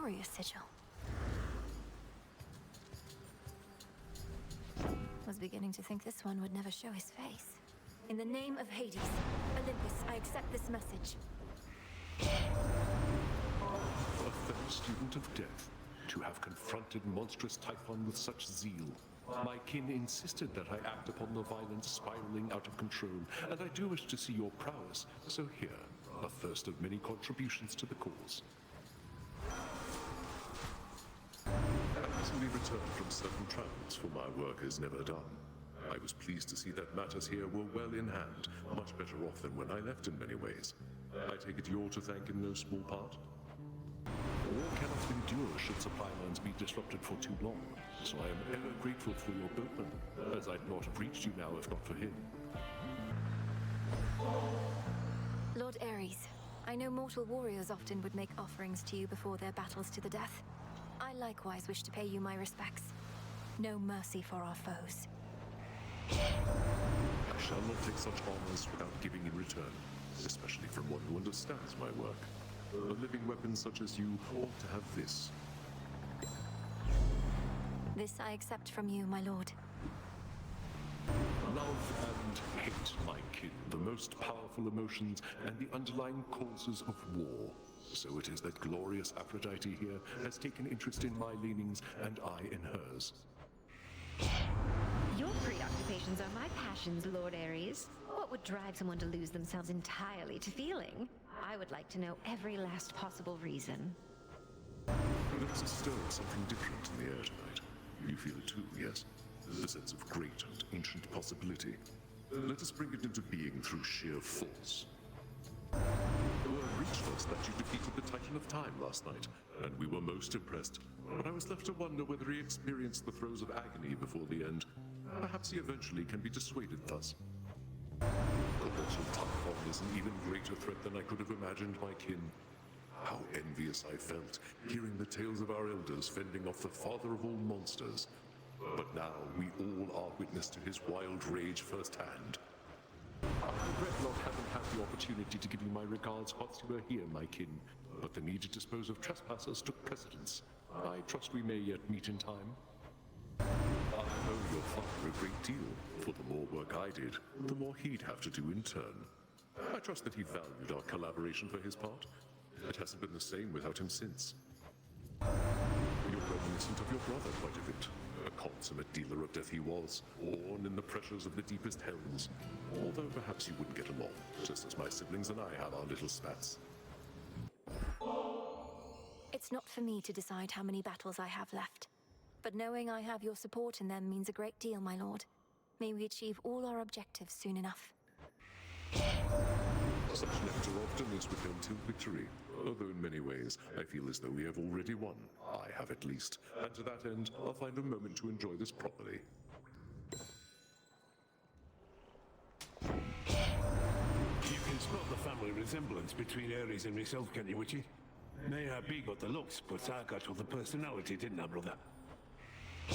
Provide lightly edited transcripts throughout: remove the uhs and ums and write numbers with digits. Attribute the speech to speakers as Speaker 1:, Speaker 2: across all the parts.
Speaker 1: warrior sigil. Was beginning to think this one would never show his face. In the name of Hades, Olympus, I accept this message.
Speaker 2: A fellow student of death, to have confronted monstrous Typhon with such zeal. My kin insisted that I act upon the violence spiraling out of control, and I do wish to see your prowess, so here, a first of many contributions to the cause. I recently returned from certain travels, for my work is never done. I was pleased to see that matters here were well in hand, much better off than when I left in many ways. I take it you're to thank in no small part? War cannot endure should supply lines be disrupted for too long, so I am ever grateful for your boatman, as I'd not have reached you now if not for him.
Speaker 1: Lord Ares, I know mortal warriors often would make offerings to you before their battles to the death. I likewise wish to pay you my respects. No mercy for our foes.
Speaker 2: I shall not take such honors without giving in return, especially from one who understands my work. A living weapon such as you ought to have this.
Speaker 1: This I accept from you, my lord.
Speaker 2: Love and hate, my kin, the most powerful emotions and the underlying causes of war. So it is that glorious Aphrodite here has taken interest in my leanings and I in hers.
Speaker 3: Your preoccupations are my passions, Lord Ares. What would drive someone to lose themselves entirely to feeling? I would like to know every last possible reason.
Speaker 2: There is a stir of something different in the air tonight. You feel it too, yes? The sense of great and ancient possibility. Let us bring it into being through sheer force. Word reached us that you defeated the Titan of Time last night, and we were most impressed. But I was left to wonder whether he experienced the throes of agony before the end. Perhaps he eventually can be dissuaded thus. Colossal Typhon is an even greater threat than I could have imagined, my kin. How envious I felt, hearing the tales of our elders fending off the father of all monsters. But now we all are witness to his wild rage firsthand. I regret not having had the opportunity to give you my regards whilst you were here, my kin, but the need to dispose of trespassers took precedence. I trust we may yet meet in time. I owe your father a great deal, for the more work I did, the more he'd have to do in turn. I trust that he valued our collaboration for his part. It hasn't been the same without him since. You're reminiscent of your brother quite a bit. A consummate dealer of death he was, born in the pressures of the deepest hells. Although perhaps you wouldn't get along, just as my siblings and I have our little spats.
Speaker 1: It's not for me to decide how many battles I have left. But knowing I have your support in them means a great deal, my lord. May we achieve all our objectives soon enough.
Speaker 2: Such nectar often is withheld till victory, although in many ways I feel as though we have already won. I have at least, and to that end, I'll find a moment to enjoy this properly.
Speaker 4: You can spot the family resemblance between Ares and myself, can't you, Witchy? Mayhap he got the looks, but I got all the personality, didn't I, brother?
Speaker 2: I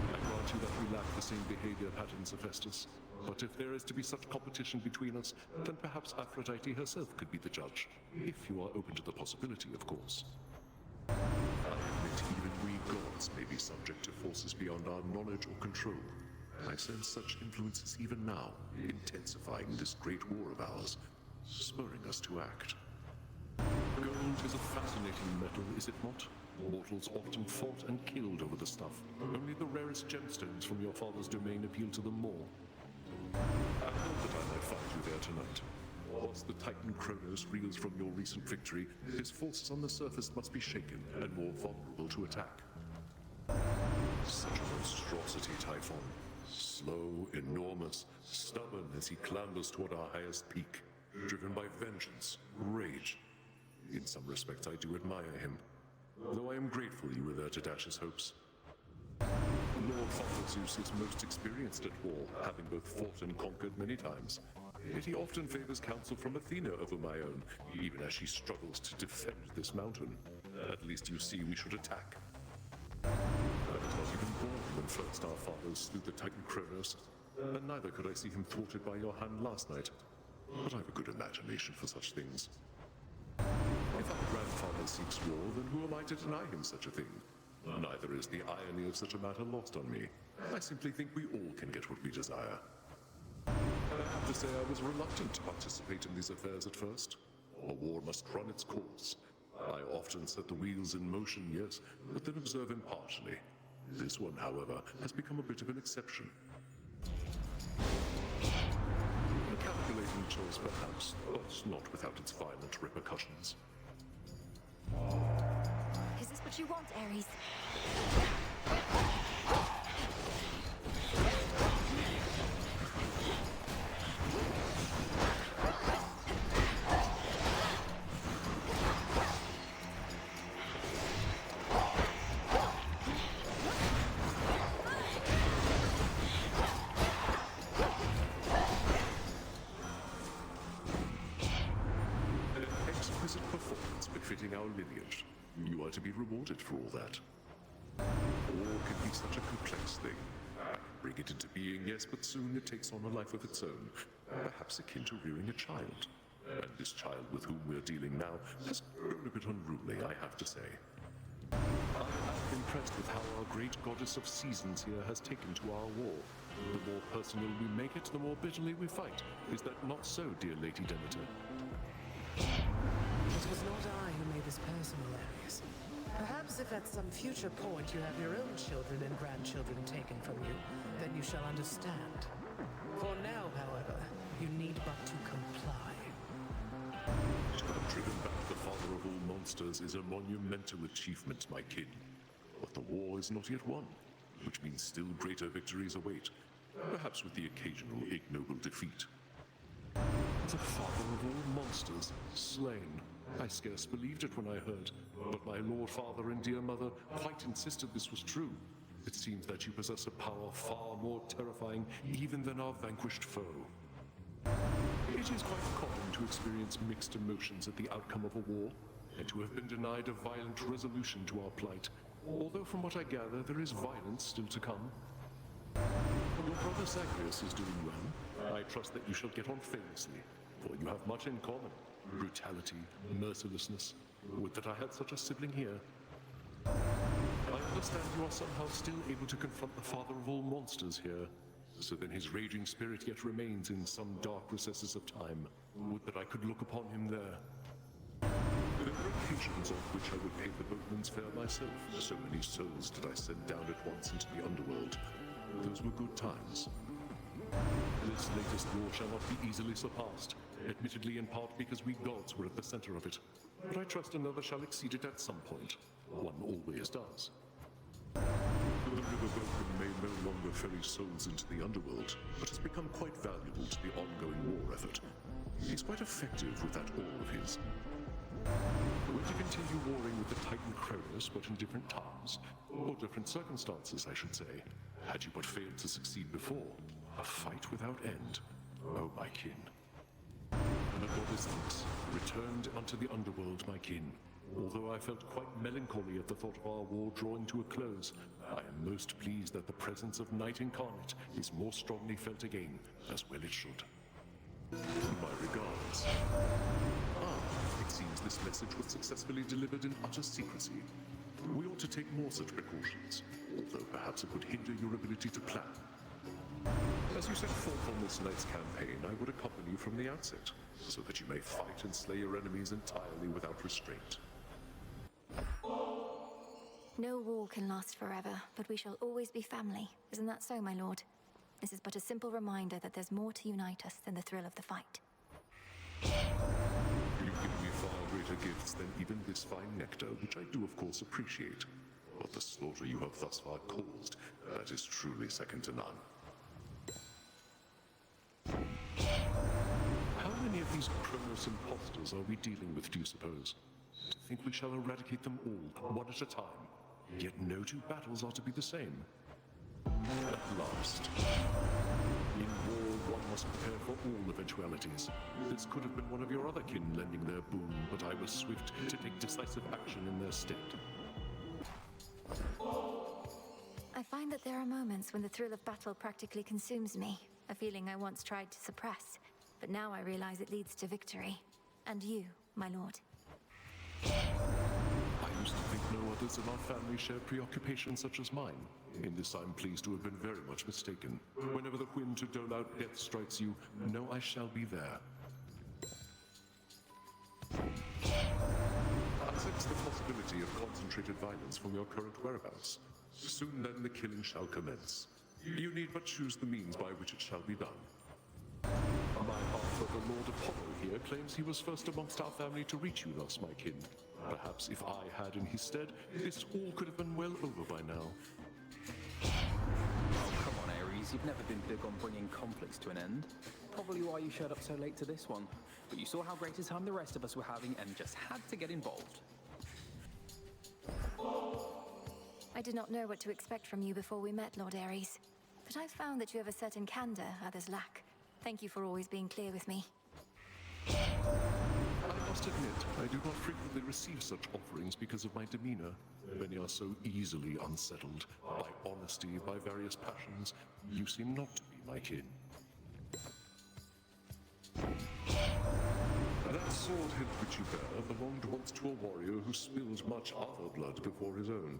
Speaker 2: grant you that we lack the same behavior patterns, Hephaestus. But if there is to be such competition between us, then perhaps Aphrodite herself could be the judge. If you are open to the possibility, of course. I admit even we gods may be subject to forces beyond our knowledge or control. I sense such influences even now, intensifying this great war of ours, spurring us to act. Gold is a fascinating metal, is it not? Mortals often fought and killed over the stuff. Only the rarest gemstones from your father's domain appeal to them more. I thought that I might find you there tonight. Once the Titan Kronos reels from your recent victory, his forces on the surface must be shaken and more vulnerable to attack. Such a monstrosity, Typhon. Slow, enormous, stubborn as he clambers toward our highest peak, driven by vengeance, rage. In some respects, I do admire him, though I am grateful you were there to dash his hopes. Lord Father Zeus is most experienced at war, having both fought and conquered many times. Yet he often favors counsel from Athena over my own, even as she struggles to defend this mountain. At least you see we should attack. I was not even born when first our fathers slew the Titan Kronos, and neither could I see him thwarted by your hand last night. But I have a good imagination for such things. If our grandfather seeks war, then who am I to deny him such a thing? Neither is the irony of such a matter lost on me. I simply think we all can get what we desire. I have to say I was reluctant to participate in these affairs at first. A war must run its course. I often set the wheels in motion, yes, but then observe impartially. This one, however, has become a bit of an exception. A calculating choice, perhaps, but not without its violent repercussions.
Speaker 1: Is this what you want, Ares?
Speaker 2: An exquisite performance befitting our lineage. You are to be rewarded for all that. War can be such a complex thing. Bring it into being, yes, but soon it takes on a life of its own, perhaps akin to rearing a child. And this child with whom we're dealing now has grown a bit unruly, I have to say. I am impressed with how our great goddess of seasons here has taken to our war. The more personal we make it, the more bitterly we fight. Is that not so, dear Lady Demeter?
Speaker 5: It was not I who made this personal, Ares. Perhaps if at some future point you have your own children and grandchildren taken from you, then you shall understand. For now, however, you need but to comply.
Speaker 2: To have driven back the father of all monsters is a monumental achievement, my kin. But the war is not yet won, which means still greater victories await, perhaps with the occasional ignoble defeat. The father of all monsters, slain. I scarce believed it when I heard, but my lord father and dear mother quite insisted this was true. It seems that you possess a power far more terrifying even than our vanquished foe. It is quite common to experience mixed emotions at the outcome of a war, and to have been denied a violent resolution to our plight. Although from what I gather, there is violence still to come. Your brother Zagreus is doing well. I trust that you shall get on famously, for you have much in common. Brutality, mercilessness. Would that I had such a sibling here. I understand you are somehow still able to confront the father of all monsters here. So then his raging spirit yet remains in some dark recesses of time. Would that I could look upon him there. There were occasions on which I would pay the boatman's fare myself. So many souls did I send down at once into the underworld. Those were good times. This latest war shall not be easily surpassed, admittedly in part because we gods were at the center of it. But I trust another shall exceed it at some point. One always does. The river boatman may no longer ferry souls into the underworld, but has become quite valuable to the ongoing war effort. He's quite effective with that oar of his. We're to continue warring with the Titan Cronus, but in different times, or different circumstances, I should say. Had you but failed to succeed before, a fight without end. Oh, my kin. And a goddess Nyx returned unto the underworld, my kin. Although I felt quite melancholy at the thought of our war drawing to a close, I am most pleased that the presence of Night Incarnate is more strongly felt again, as well it should. My regards. It seems this message was successfully delivered in utter secrecy. We ought to take more such precautions, although perhaps it would hinder your ability to plan. As you set forth on this night's campaign, I would accompany you from the outset, so that you may fight and slay your enemies entirely without restraint.
Speaker 1: No war can last forever, but we shall always be family. Isn't that so, my lord? This is but a simple reminder that there's more to unite us than the thrill of the fight.
Speaker 2: You've given me far greater gifts than even this fine nectar, which I do of course appreciate. But the slaughter you have thus far caused, that is truly second to none. How many of these Kronos impostors are we dealing with, do you suppose? To think we shall eradicate them all, one at a time. Yet no two battles are to be the same. At last. In war, one must prepare for all eventualities. This could have been one of your other kin lending their boon, but I was swift to take decisive action in their stead.
Speaker 1: I find that there are moments when the thrill of battle practically consumes me, a feeling I once tried to suppress, but now I realize it leads to victory. And you, my lord.
Speaker 2: I used to think no others in our family shared preoccupations such as mine. In this I'm pleased to have been very much mistaken. Whenever the whim to dole out death strikes you, know I shall be there. I sense the possibility of concentrated violence from your current whereabouts. Soon then the killing shall commence. You need but choose the means by which it shall be done. My father, the Lord Apollo here, claims he was first amongst our family to reach you thus, my kin. Perhaps if I had in his stead, this all could have been well over by now.
Speaker 6: Oh, come on, Ares. You've never been big on bringing conflicts to an end. Probably why you showed up so late to this one. But you saw how great a time the rest of us were having and just had to get involved.
Speaker 1: I did not know what to expect from you before we met, Lord Ares. But I've found that you have a certain candor others lack. Thank you for always being clear with me.
Speaker 2: I must admit, I do not frequently receive such offerings because of my demeanor. Many are so easily unsettled by honesty, by various passions. You seem not to be my kin. That sword hilt which you bear belonged once to a warrior who spilled much other blood before his own.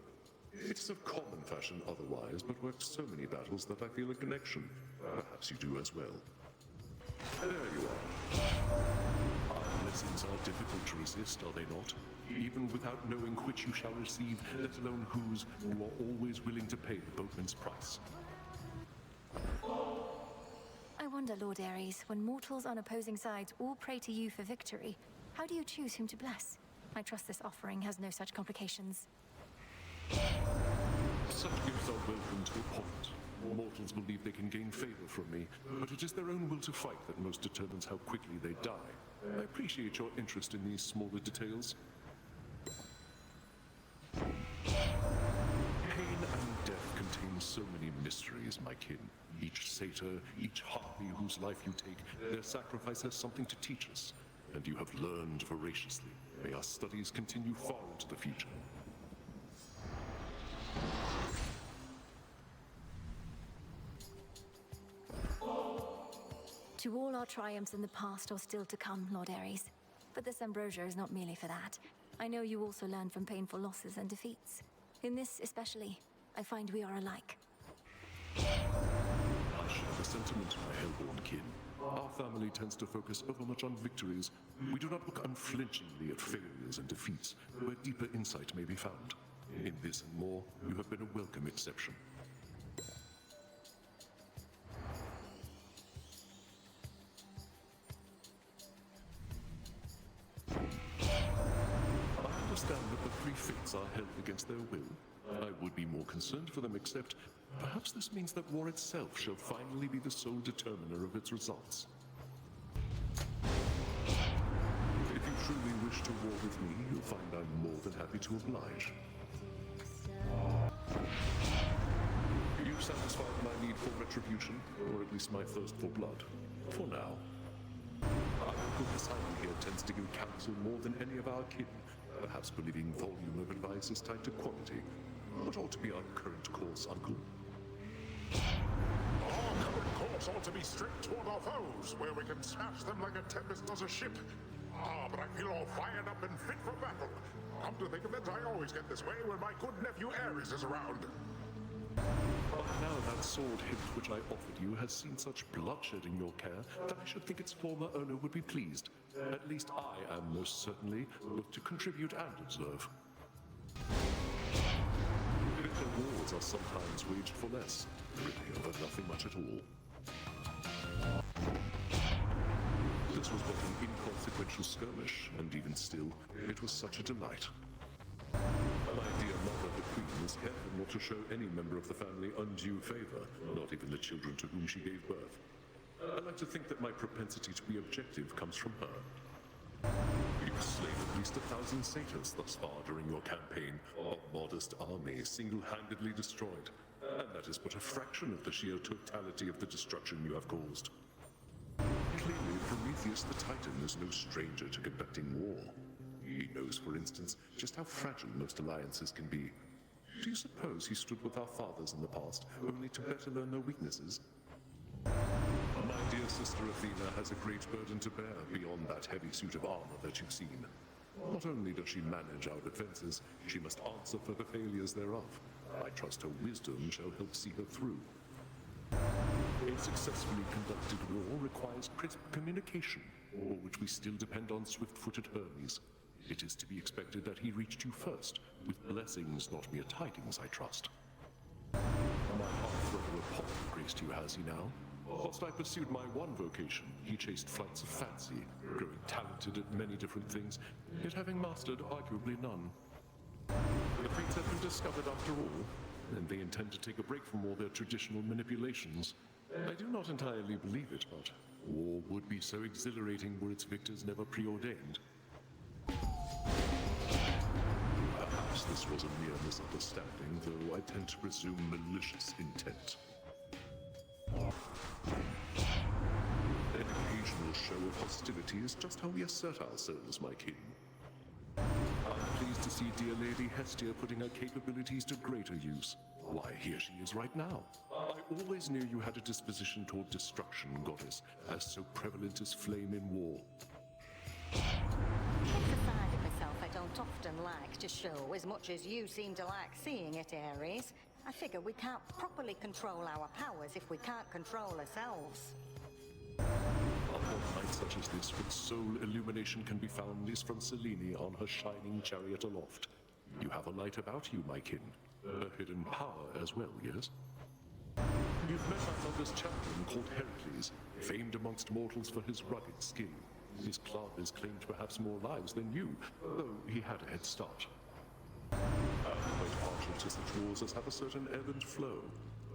Speaker 2: It is of common fashion otherwise, but worked so many battles that I feel a connection. Perhaps you do as well. There you are. Our blessings are difficult to resist, are they not? Even without knowing which you shall receive, let alone whose, you are always willing to pay the boatman's price.
Speaker 1: I wonder, Lord Ares, when mortals on opposing sides all pray to you for victory, how do you choose whom to bless? I trust this offering has no such complications.
Speaker 2: Such gifts are welcome to a point. Mortals believe they can gain favor from me, but it is their own will to fight that most determines how quickly they die. I appreciate your interest in these smaller details. Pain and death contain so many mysteries, my kin. Each satyr, each harpy whose life you take, their sacrifice has something to teach us. And you have learned voraciously. May our studies continue far into the future.
Speaker 1: To all our triumphs in the past are still to come, Lord Ares. But this ambrosia is not merely for that. I know you also learn from painful losses and defeats. In this especially, I find we are alike.
Speaker 2: I share the sentiment, my hellborn kin. Our family tends to focus overmuch on victories. We do not look unflinchingly at failures and defeats, where deeper insight may be found. In this and more, you have been a welcome exception. I understand that the three fates are held against their will. I would be more concerned for them, except perhaps this means that war itself shall finally be the sole determiner of its results. If you truly wish to war with me, you'll find I'm more than happy to oblige. You've satisfied my need for retribution, or at least my thirst for blood. For now. Our good asylum here tends to give counsel more than any of our kin, perhaps believing volume of advice is tied to quality. What ought to be our current course, Uncle?
Speaker 7: Our current course ought to be straight toward our foes, where we can smash them like a tempest does a ship. But I feel all fired up and fit for battle. Come to think of it, I always get this way when my good nephew Ares is around.
Speaker 2: But now that sword hilt which I offered you has seen such bloodshed in your care that I should think its former owner would be pleased. At least I am most certainly both to contribute and observe. Bitter wars are sometimes waged for less, really over nothing much at all. This was but an inconsequential skirmish, and even still, it was such a delight. My dear mother, the Queen, is careful not to show any member of the family undue favor, not even the children to whom she gave birth. I like to think that my propensity to be objective comes from her. You've slain at least 1,000 satyrs thus far during your campaign, a modest army single-handedly destroyed. And that is but a fraction of the sheer totality of the destruction you have caused. Clearly, Prometheus the Titan is no stranger to conducting war. He knows, for instance, just how fragile most alliances can be. Do you suppose he stood with our fathers in the past, only to better learn their weaknesses? My dear sister Athena has a great burden to bear beyond that heavy suit of armor that you've seen. Not only does she manage our defenses, she must answer for the failures thereof. I trust her wisdom shall help see her through. A successfully conducted war requires crisp communication, for which we still depend on swift-footed Hermes. It is to be expected that he reached you first, with blessings, not mere tidings, I trust. My half-brother Apollo graced you, has he now? Whilst I pursued my one vocation, he chased flights of fancy, growing talented at many different things, yet having mastered arguably none. The fates have been discovered after all, and they intend to take a break from all their traditional manipulations. I do not entirely believe it, but war would be so exhilarating were its victors never preordained. Perhaps this was a mere misunderstanding, though I tend to presume malicious intent. An occasional show of hostility is just how we assert ourselves, my king. I'm pleased to see dear Lady Hestia putting her capabilities to greater use. Why, here she is right now. I always knew you had a disposition toward destruction, goddess, as so prevalent as flame in war.
Speaker 8: It's a side of myself I don't often like to show, as much as you seem to like seeing it, Ares. I figure we can't properly control our powers if we can't control ourselves.
Speaker 2: A night such as this, when sole illumination can be found, is from Selene on her shining chariot aloft. You have a light about you, my kin. A hidden power as well, yes? You've met my mother's champion called Heracles, famed amongst mortals for his rugged skill. His club has claimed perhaps more lives than you, though he had a head start. I'm quite partial to such wars as have a certain ebb and flow,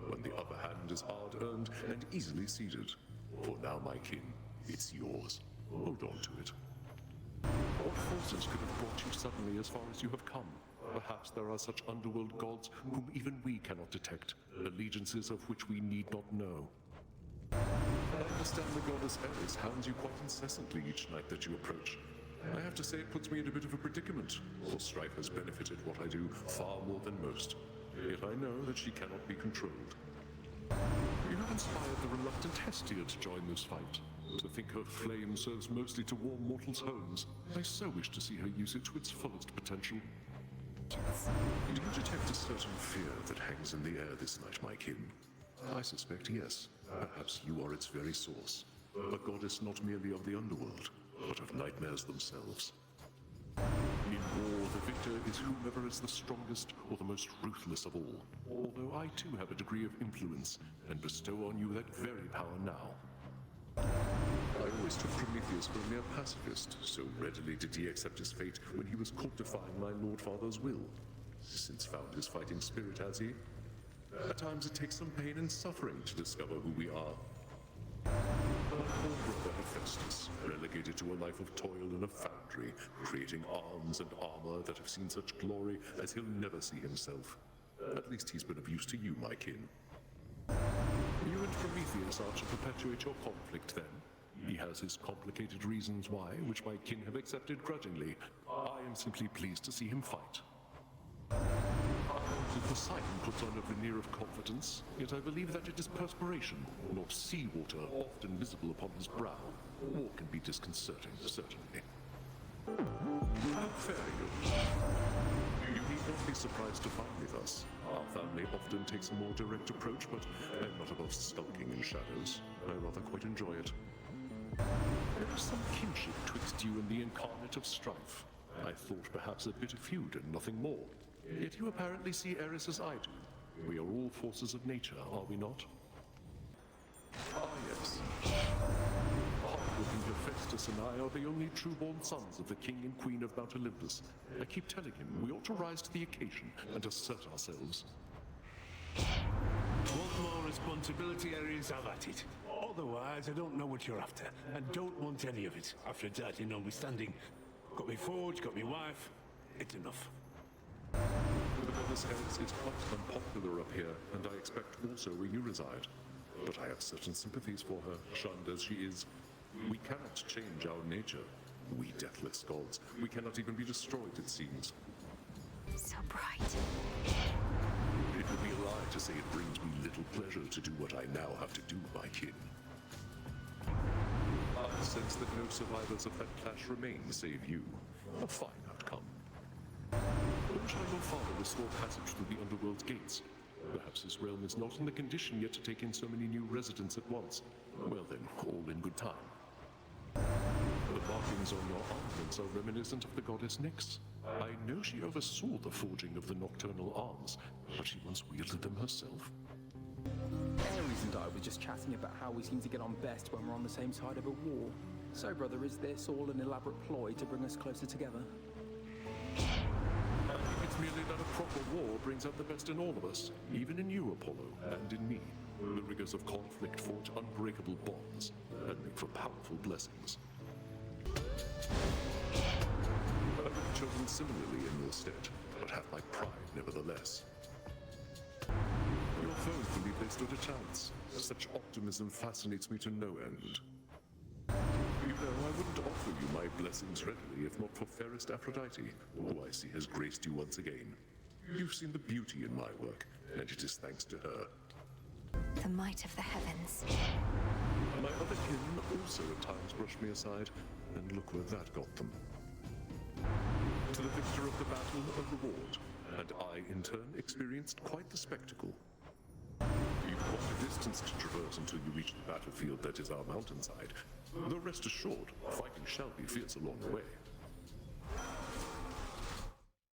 Speaker 2: when the upper hand is hard-earned and easily ceded. For now, my kin, it's yours. Hold on to it. What forces could have brought you suddenly as far as you have come? Perhaps there are such underworld gods whom even we cannot detect, allegiances of which we need not know. I understand the goddess Ares hounds you quite incessantly each night that you approach. I have to say it puts me in a bit of a predicament, for strife has benefited what I do far more than most. Yet I know that she cannot be controlled. You have inspired the reluctant Hestia to join this fight. To think her flame serves mostly to warm mortals' homes, I so wish to see her use it to its fullest potential. Do you detect a certain fear that hangs in the air this night, my kin? I suspect yes. Perhaps you are its very source. A goddess not merely of the underworld, but of nightmares themselves. In war, the victor is whomever is the strongest or the most ruthless of all. Although I too have a degree of influence, and bestow on you that very power now. I always took Prometheus for a mere pacifist, so readily did he accept his fate when he was caught defying my Lord Father's will. Since found his fighting spirit, has he? At times it takes some pain and suffering to discover who we are. My poor brother Hephaestus, relegated to a life of toil in a foundry, creating arms and armor that have seen such glory as he'll never see himself. At least he's been of use to you, my kin. You and Prometheus are to perpetuate your conflict, then. He has his complicated reasons why, which my kin have accepted grudgingly. I am simply pleased to see him fight. Poseidon puts on a veneer of confidence, yet I believe that it is perspiration, not seawater, often visible upon his brow. War can be disconcerting, certainly. How fare you? You need not be surprised to find me thus. Our family often takes a more direct approach, but I'm not above skulking in shadows. I rather quite enjoy it. There is some kinship twixt you and the incarnate of strife. I thought perhaps a bit of feud and nothing more. Yet you apparently see Ares as I do. We are all forces of nature, are we not? Ah, yes. Hard-working Hephaestus and I are the only true-born sons of the king and queen of Mount Olympus. I keep telling him we ought to rise to the occasion and assert ourselves.
Speaker 4: Want more responsibility, Ares? Have at it. Otherwise, I don't know what you're after, and don't want any of it. Aphrodite notwithstanding. Got me forge, got me wife. It's enough.
Speaker 2: The goddess Ares is quite unpopular up here, and I expect also where you reside. But I have certain sympathies for her, shunned as she is. We cannot change our nature. We deathless gods. We cannot even be destroyed, it seems.
Speaker 1: So bright.
Speaker 2: It would be a lie to say it brings me little pleasure to do what I now have to do, my kin. I sense that no survivors of that clash remain save you. A fine outcome. When shall your father restore passage through the underworld's gates? Perhaps his realm is not in the condition yet to take in so many new residents at once. Well then, all in good time. The markings on your armaments are reminiscent of the goddess Nyx. I know she oversaw the forging of the nocturnal arms, but she once wielded them herself.
Speaker 6: Ares and I were just chatting about how we seem to get on best when we're on the same side of a war. So, brother, is this all an elaborate ploy to bring us closer together?
Speaker 2: I think it's merely that a proper war brings out the best in all of us, even in you, Apollo, and in me. The rigors of conflict forge unbreakable bonds, and make for powerful blessings. I would have chosen similarly in your stead, but have my pride nevertheless. Your foes believe they stood a chance. Such optimism fascinates me to no end. You know, I wouldn't offer you my blessings readily if not for fairest Aphrodite, who I see has graced you once again. You've seen the beauty in my work, and it is thanks to her.
Speaker 1: The might of the heavens.
Speaker 2: My other kin also at times brushed me aside, and look where that got them. To the victor of the battle, a reward, and I, in turn, experienced quite the spectacle. You've quite a distance to traverse until you reach the battlefield that is our mountainside, though rest assured, fighting shall be fierce along the way.